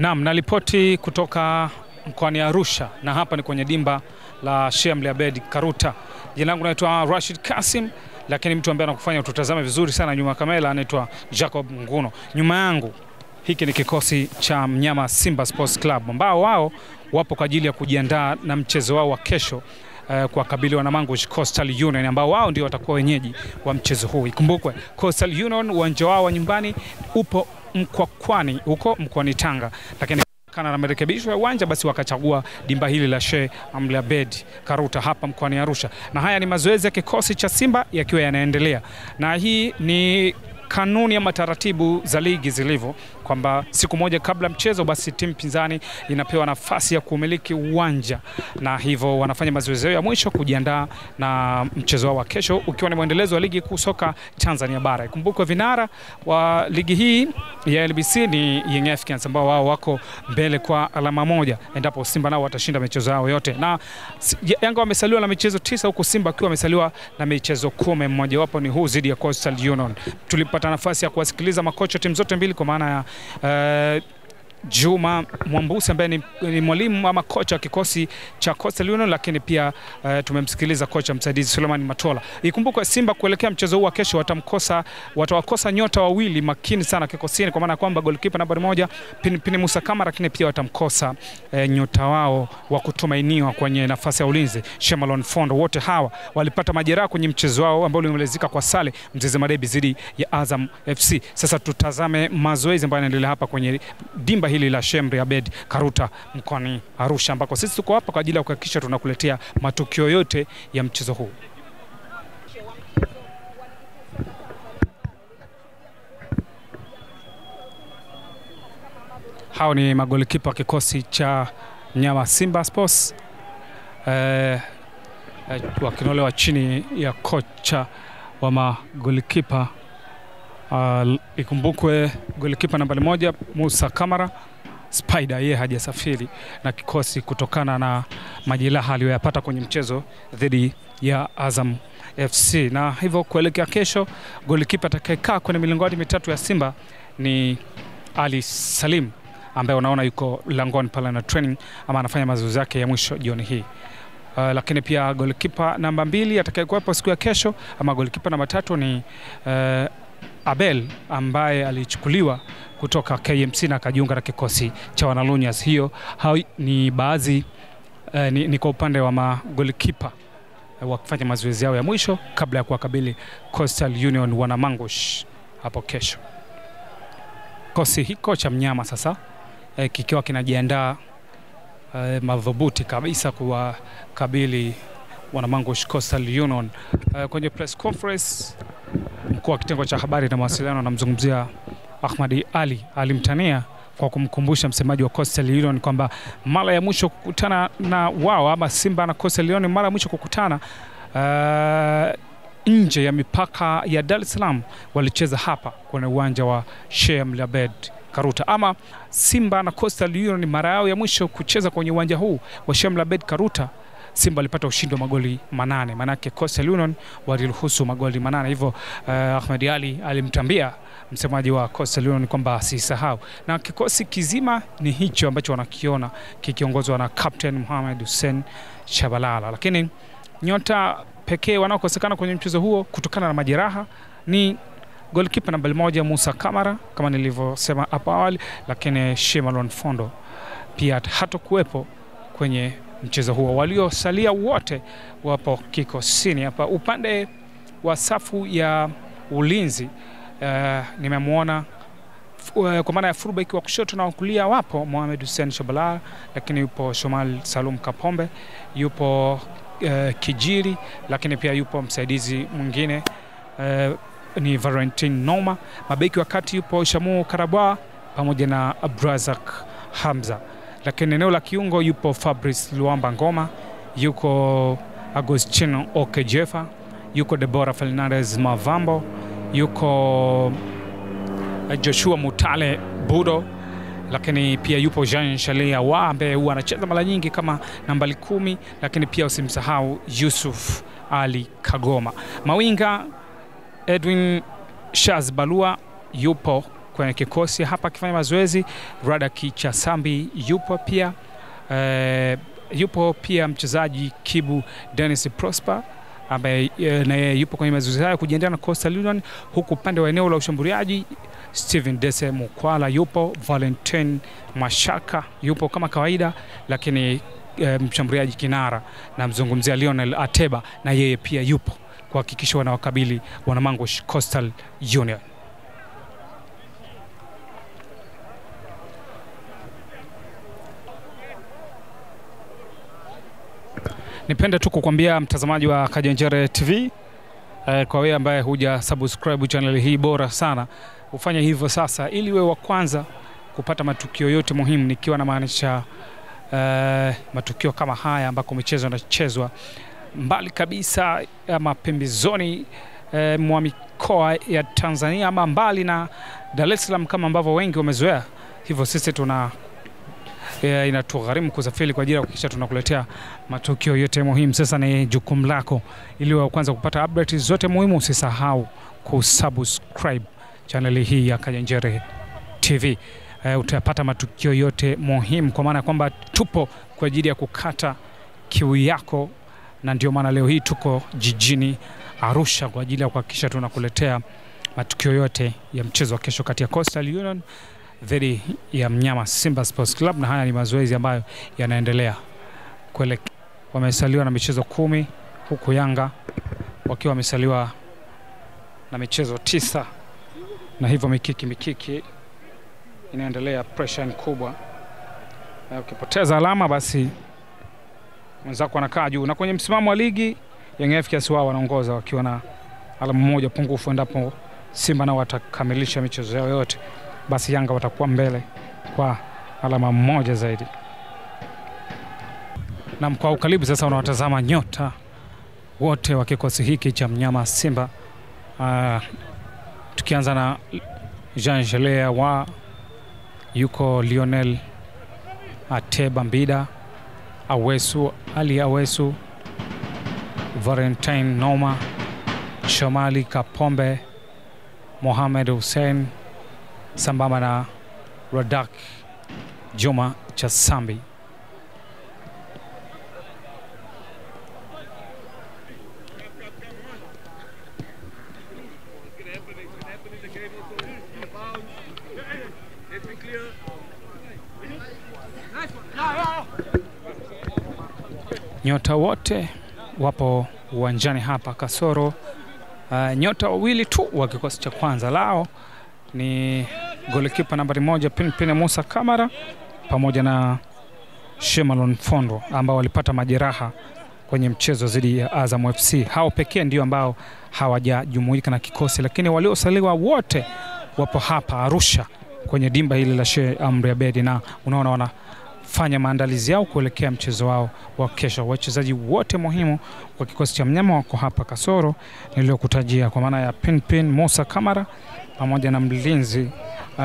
Naam, nalipoti kutoka mkoani Arusha na hapa ni kwenye dimba la Sheikh Amri Abeid Karuta. Jina langu naitwa Rashid Kasim, lakini mtu ambaye anakufanya tutazame vizuri sana nyuma ya kamera anaitwa Jacob Nguno. Nyuma yangu hiki ni kikosi cha Mnyama Simba Sports Club ambao wao wapo kwa ajili ya kujiandaa na mchezo wao wa kesho kwa kabili Wanamangush Coastal Union ambao wao ndio watakuwa wenyeji wa mchezo huu. Ikumbukwe Coastal Union uwanja wao wa nyumbani upo Mkwakwani huko mkoani Tanga, lakini kana na marekebisho ya uwanja basi wakachagua dimba hili la Sheikh Amri Abeid Karuta hapa mkoani Arusha. Na haya ni mazoezi ya kikosi cha Simba yakiwa yanaendelea. Na hii ni kanuni ama taratibu za ligi zilivyo kwamba siku moja kabla mchezo basi timu pinzani inapewa nafasi ya kumiliki uwanja, na hivyo wanafanya mazoezi ya mwisho kujiandaa na mchezo wao wa kesho ukiwa ni muendelezo wa ligi kuu soka Tanzania bara. Ikumbukwe vinara wa ligi hii ya LBC ni Young Africans ambao wao wako mbele kwa alama moja endapo Simba nao watashinda michezo yao yote. Na Yanga wamesaliwa na michezo 9 huku Simba akiwa wamesaliwa na michezo 10, mmoja wapo ni huu dhidi ya Coastal Union. Tulipata nafasi ya kuwasikiliza makocha timu zote mbili kwa maana ya Juma Mwambusi ambaye ni mwalimu ama kocha wa kikosi cha Coastal Union, lakini tumemsikiliza kocha msaidizi Suleiman Matola. Ikumbukwe Simba kuelekea mchezo huu wa kesho watawakosa nyota wawili makini sana kikosini, kwa maana kwamba goalkeeper nambari 1 Pini Musa Kamara, lakini pia watamkosa nyota wao wa kutumainiwa kwenye nafasi ya ulinzi Shemalon Fondo. Wote hawa walipata majeraha kwenye mchezo wao ambao ulimalizika kwa sare Mzeze Madebi dhidi ya Azam FC. Sasa tutazame mazoezi ambayo yanaendelea hapa kwenye dimba hili la Sheikh Amri Abeid Karuta mkoani Arusha, ambako sisi tuko hapa kwa ajili ya kuhakikisha tunakuletea matukio yote ya mchezo huu. Hao ni magolikipa wa kikosi cha Mnyama Simba Sports wakinolewa chini ya kocha wa magolikipa. Ikumbukwe golikipa nambari 1 Musa Kamara Spider, yeye hajasafiri na kikosi kutokana na majeraha aliyoyapata kwenye mchezo dhidi ya Azam FC, na hivyo kuelekea kesho golikipa atakayekaa kwenye milingoti mitatu ya Simba ni Ali Salim ambaye unaona yuko langoni pale na training ama anafanya mazoezi yake ya mwisho jioni hii. Lakini pia golikipa namba 2 atakayekuwepo siku ya kesho ama golikipa namba 3 ni Abel ambaye alichukuliwa kutoka KMC na akajiunga na kikosi cha Wanalunyas. Hiyo ni baadhi ni kwa upande wa magolikipa wakifanya mazoezi yao ya mwisho kabla ya kuwakabili Coastal Union Wanamangush hapo kesho. Kikosi hiko cha Mnyama sasa kikiwa kinajiandaa madhubuti kabisa kuwakabili Wanamangush Coastal Union. Kwenye press conference mkuu wa kitengo cha habari na mawasiliano anamzungumzia Ahmad Ali alimtania kwa kumkumbusha msemaji wa Coastal Union kwamba mara ya mwisho kukutana na wao ama Simba na Coastal Union mara ya mwisho kukutana nje ya mipaka ya Dar es Salaam walicheza hapa kwenye uwanja wa Sheikh Amri Abeid Karuta. Ama Simba na Coastal Union mara yao ya mwisho kucheza kwenye uwanja huu wa Sheikh Amri Abeid Karuta, Simba alipata ushindi wa magoli 8, manake Coastal Union waliruhusu magoli 8. Hivyo Ahmad Ali alimtambia msemaji wa Coastal Union kwamba asisahau, na kikosi kizima ni hicho ambacho wanakiona kikiongozwa na Captain Mohamed Hussein Shabalala. Lakini nyota pekee wanaokosekana kwenye mchezo huo kutokana na majeraha ni goalkeeper nambari 1 Musa Kamara kama nilivyosema hapo awali, lakini Shemalon Fondo pia hatakuwepo kwenye mchezo huo. Waliosalia wote wapo kikosini. Hapa upande wa safu ya ulinzi nimemwona kwa maana ya fullback wa kushoto na kulia wapo Mohamed Hussein Shabalala, lakini yupo Shomal Salum Kapombe, yupo Kijiri, lakini pia yupo msaidizi mwingine ni Valentin Noma. Mabeki wa kati yupo Shamu Karabwa pamoja na Abrazak Hamza, lakini eneo la kiungo yupo Fabrice Luamba Ngoma, yuko Agostino Okejefa, yuko Deborah Fernandez Mavambo, yuko Joshua Mutale Budo, lakini pia yupo Jean Shalia wa ambaye huwa anacheza mara nyingi kama nambari 10, lakini pia usimsahau Yusuf Ali Kagoma. Mawinga Edwin Shaz Balua yupo kwenye kikosi hapa akifanya mazoezi. Radak Chasambi yupo pia. Yupo pia mchezaji Kibu Dennis Prosper ambaye naye yupo kwenye mazoezi haya kujiandaa na Coastal Union, huku upande wa eneo la ushambuliaji Steven Dese Mukwala yupo, Valentin Mashaka yupo kama kawaida, lakini mshambuliaji kinara na mzungumzia Lionel Ateba na yeye pia yupo kuhakikisha wanawakabili Wanamangush Coastal Union. Nipende tu kukwambia mtazamaji wa Kajenjere TV, kwa wewe ambaye huja subscribe channel hii bora sana, ufanye hivyo sasa ili wewe wa kwanza kupata matukio yote muhimu, nikiwa na maanisha matukio kama haya ambako michezo inachezwa mbali kabisa ama pembezoni mwa mikoa ya Tanzania ama mbali na Dar es Salaam kama ambavyo wengi wamezoea. Hivyo sisi inatugharimu kusafiri kwa ajili ya kuhakikisha tunakuletea matukio yote muhimu. Sasa ni jukumu lako, ili wa kwanza kupata updates zote muhimu, usisahau kusubscribe channel hii ya Kajenjere TV. Utapata matukio yote muhimu, kwa maana kwamba tupo kwa ajili ya kukata kiu yako, na ndio maana leo hii tuko jijini Arusha kwa ajili ya kuhakikisha tunakuletea matukio yote ya mchezo wa kesho kati ya Coastal Union dhidi ya mnyama Simba Sports Club. Na haya ni mazoezi ambayo yanaendelea wamesaliwa na michezo 10, huku Yanga wakiwa wamesaliwa na michezo 9, na hivyo mikiki inaendelea, pressure kubwa. Ukipoteza alama basi mwenzako anakaa juu. Na kwenye msimamo wa ligi Young Africans wao wanaongoza wakiwa na alama moja pungufu. Endapo Simba nao watakamilisha michezo yao yote, basi Yanga watakuwa mbele kwa alama moja zaidi. Na kwa ukaribu sasa unawatazama nyota wote wa kikosi hiki cha mnyama Simba. Tukianza na Jean Gelea wa yuko Lionel Ateba Mbida, Awesu Ali Awesu, Valentine Noma, Shomali Kapombe, Mohamed Hussein, sambamba na Radak Juma Chasambi. Nyota wote wapo uwanjani hapa kasoro nyota wawili tu wa kikosi cha kwanza. Lao ni golikipa nambari 1 Pinpin Musa Kamara pamoja na Shemalon Fondo ambao walipata majeraha kwenye mchezo dhidi ya Azam FC. Hao pekee ndio ambao hawajajumuika na kikosi, lakini waliosaliwa wote wapo hapa Arusha kwenye dimba hili la Sheikh Amri Abeid, na unaona wanafanya maandalizi yao kuelekea mchezo wao wa kesho. Wachezaji wote muhimu kwa kikosi cha mnyama wako hapa kasoro niliyokutajia, kwa maana ya Pinpin Musa Kamara pamoja na mlinzi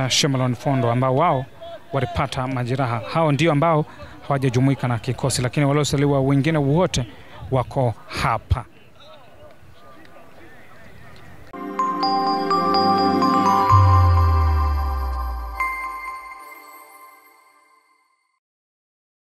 Shemalon Fondo ambao wao walipata majeraha. Hao ndio ambao hawajajumuika na kikosi, lakini waliosaliwa wengine wote wako hapa.